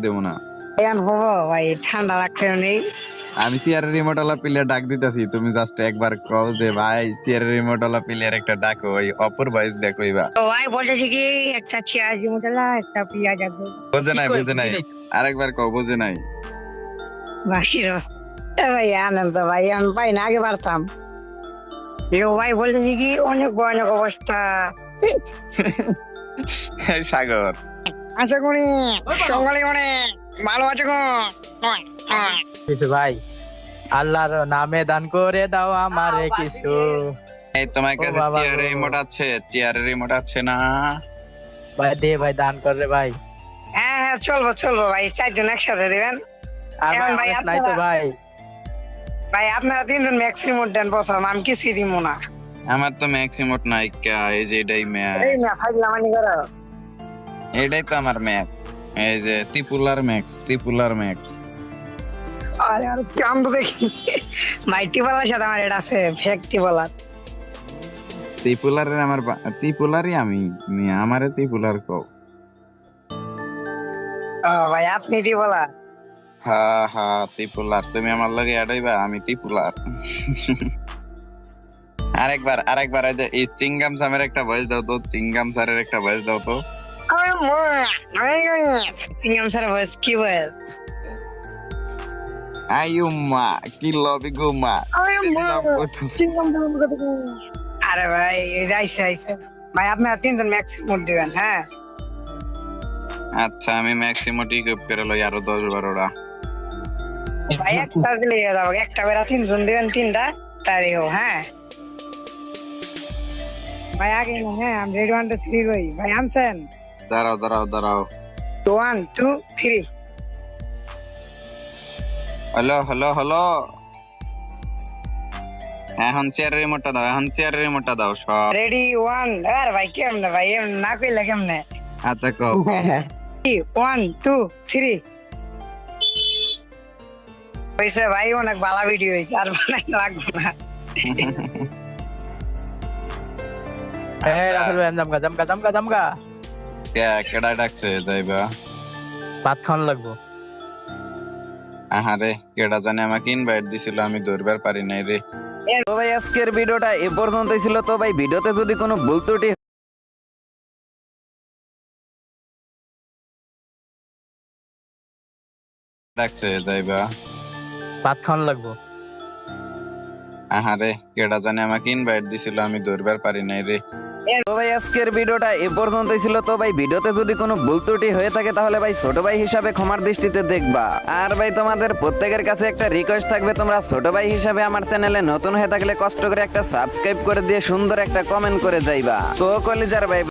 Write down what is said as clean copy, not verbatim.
দেবো না। এখন হবো ভাই, ঠান্ডা লাগছে নেই। আমি চেয়ারের রিমোট ওয়ালা প্লেয়ার ডাক দিতেছি, তুমি জাস্ট একবার কও যে ভাই চেয়ারের রিমোট ওয়ালা প্লেয়ার একটা ডাকো, ওই অপর ভয়েস দেখো এবার। তো ভাই বলতেছি কি, একটা চেয়ার জিমোটালা একটা পিয়া যাবে। বোঝে নাই, বোঝে নাই, আরেকবার কও, বোঝে নাই। বাসির ভাই আনন্দ ভাই, আমি পাই না, আগে পারতাম। ভাই বলতেছি কি, অনেক ভয়ানক অবস্থা। সাগর আশা করি সকালে অনেক ভালো আছে গো। কিছু ভাই, আল্লাহর নামে দান করে দাও আমারে কিছু। এই তোমার কাছে বাবা গো। চেয়ারের রিমোট আছে? চেয়ারের রিমোট আছে না? ভাই দে ভাই, দান করে ভাই। হ্যাঁ হ্যাঁ, চলবো চলবো ভাই, চারজন একসাথে দেবেন। আর এখন ভাই ভাই অনেক নাই তো আপনারা- ভাই। ভাই আপনারা তিনজন ম্যাক্সিমাম দেন, প্রথম আমি কিছুই দিব না। আমার তো ম্যাক্স রিমোট নাই কা, এই যে এটাই ম্যাক, এই না ফাজলামানি করো। এটাই তো আমার ম্যাক। এই যে ত্রিপুলার ম্যাক্স, ত্রিপুলার ম্যাক্স। আরে আর কাম তো দেখি ভাই, টিবলার সাথে আমার এটা আছে, ফেক টিবলার। ত্রিপুলারের আমার ত্রিপুলারই আমি, আমারে ত্রিপুলার কও। ও ভাই আপনি টিবলার? হ্যাঁ হ্যাঁ ত্রিপুলার, তুমি আমার লগে অ্যাড হইবা, আমি ত্রিপুলার। আরেকবার আরেকবার, এই যে এই চিংগাম স্যারের একটা ভয়েস দাও তো, চিংগাম স্যারের একটা ভয়েস দাও তো। আরে সিঙ্গাম স্যার বয়স কি বয়স? আইউম্মা কি লবি গুমা। আরে ভাই আইসে আইসে ভাই, আপনারা তিনজন ম্যাক্সিমাম দিবেন। হ্যাঁ আচ্ছা, আমি ম্যাক্সিমাম টিক করে লই আরো 10-12টা। ভাই, একটা দিলে যাবো, একটা বেড়া তিনজন দিবেন, তিনটা তারিখ। হ্যাঁ ভাই আগে না, হ্যাঁ আমি রেডি 1 2 3 কই ভাই, আমছেন? দাঁড়াও দাঁড়াও দাঁড়াও। 1 2 3। হ্যালো হ্যালো হ্যালো, এখন চেয়ারের রিমোটটা দাও, এখন চেয়ারের রিমোটটা দাও সব। রেডি 1। আরে ভাই কেমনে ভাই, এমন না কইলে কেমনে? আচ্ছা কও। 1 2 3। হইছে ভাই, অনেক ভালো ভিডিও হইছে, আর বানাই লাগবে না। হ্যাঁ রাসেল ভাই, জামগা জামগা জামগা জামগা। কেডা ডাকছে যাইবা? ভাত খাওয়ান লাগবো। আহারে, কেডা জানে আমাকে ইনভাইট দিছিল, আমি ধরবার পারি নাই রে। তো ভাই আজকের ভিডিওটা এ পর্যন্তই ছিল। তো ভাই ভিডিওতে যদি কোনো ভুল ত্রুটি ডাকছে যাইবা? ভাত খাওয়ান লাগবো। আহারে, কেডা জানে আমাকে ইনভাইট দিছিল, আমি ধরবার পারি নাই রে। তো ভাই আজকের ভিডিওটা এ পর্যন্তই ছিল। তো ভাই ভিডিওতে যদি কোনো ভুল ত্রুটি হয়ে থাকে তাহলে ভাই ছোট ভাই হিসাবে ক্ষমার দৃষ্টিতে দেখবা। আর ভাই তোমাদের প্রত্যেকের কাছে একটা রিকোয়েস্ট থাকবে, তোমরা ছোট ভাই হিসাবে আমার চ্যানেলে নতুন হয়ে থাকলে কষ্ট করে একটা সাবস্ক্রাইব করে দিয়ে সুন্দর একটা কমেন্ট করে যাইবা। তো কলিজার ভাই